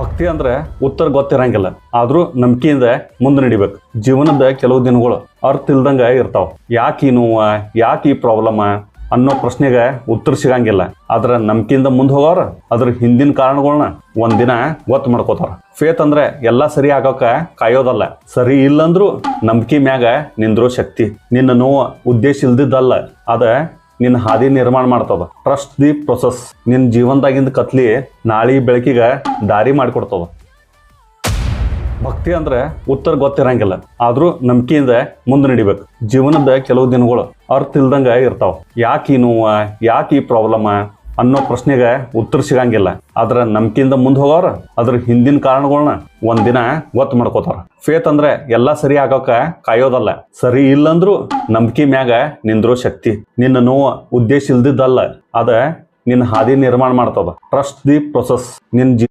ಭಕ್ತಿ ಅಂದ್ರೆ ಉತ್ತರ ಗೊತ್ತಿರಂಗಿಲ್ಲ, ಆದ್ರೂ ನಂಬಿಕೆಯಿಂದ ಮುಂದೆ ನಡಿಬೇಕು. ಜೀವನದ ಕೆಲವು ದಿನಗಳು ಅರ್ಥ ಇಲ್ದಂಗ ಇರ್ತಾವ. ಯಾಕೆ ಈ ನೋವ, ಯಾಕೆ ಈ ಪ್ರಾಬ್ಲಮ್ ಅನ್ನೋ ಪ್ರಶ್ನೆಗೆ ಉತ್ತರ ಸಿಗಂಗಿಲ್ಲ. ಆದ್ರ ನಂಬಿಕೆಯಿಂದ ಮುಂದೆ ಹೋಗೋರು ಅದ್ರ ಹಿಂದಿನ ಕಾರಣಗಳನ್ನ ಒಂದಿನ ಗೊತ್ತು ಮಾಡ್ಕೋತಾರ. ಫೇತ್ ಅಂದ್ರೆ ಎಲ್ಲಾ ಸರಿ ಆಗೋಕ ಕಾಯೋದಲ್ಲ, ಸರಿ ಇಲ್ಲಂದ್ರೂ ನಂಬಿಕೆ ಮ್ಯಾಗ ನಿಂದ್ರೋ ಶಕ್ತಿ. ನಿನ್ನ ನೋವು ಉದ್ದೇಶ ಇಲ್ದಿದ್ದಲ್ಲ, ಅದ ನಿನ್ನ ಹಾದಿ ನಿರ್ಮಾಣ ಮಾಡ್ತದ. Trust the process. ನಿನ್ನ ಜೀವನದಾಗಿಂದ ಕತ್ಲಿ ನಾಳಿ ಬೆಳಕಿಗೆ ದಾರಿ ಮಾಡಿಕೊಡ್ತದ. ಭಕ್ತಿ ಅಂದ್ರೆ ಉತ್ತರ ಗೊತ್ತಿರಂಗಿಲ್ಲ, ಆದ್ರೂ ನಂಬಿಕೆಯಿಂದ ಮುಂದೆ ನಡಿಬೇಕು. ಜೀವನದ ಕೆಲವು ದಿನಗಳು ಅರ್ಥ ಇಲ್ದಂಗ ಇರ್ತಾವ. ಯಾಕೆ ಈ ನೋವ, ಯಾಕೆ ಈ ಪ್ರಾಬ್ಲಮ್ ಅನ್ನೋ ಪ್ರಶ್ನೆಗೆ ಉತ್ತರ ಸಿಗಂಗಿಲ್ಲ. ಆದ್ರ ನಂಬಿಕೆಯಿಂದ ಮುಂದೆ ಹೋಗೋರು ಅದ್ರ ಹಿಂದಿನ ಕಾರಣಗಳನ್ನ ಒಂದಿನ ಗೊತ್ತು ಮಾಡ್ಕೋತಾರ. ಫೇತ್ ಅಂದ್ರೆ ಎಲ್ಲಾ ಸರಿ ಆಗೋಕ ಕಾಯೋದಲ್ಲ, ಸರಿ ಇಲ್ಲಂದ್ರೂ ನಂಬಿಕೆ ಮ್ಯಾಗ ನಿಂದ್ರೋ ಶಕ್ತಿ. ನಿನ್ನ ನೋವು ಉದ್ದೇಶ ಇಲ್ದಿದ್ದಲ್ಲ, ಅದ ನಿನ್ನ ಹಾದಿ ನಿರ್ಮಾಣ ಮಾಡ್ತದ. Trust the process. ನಿನ್ನ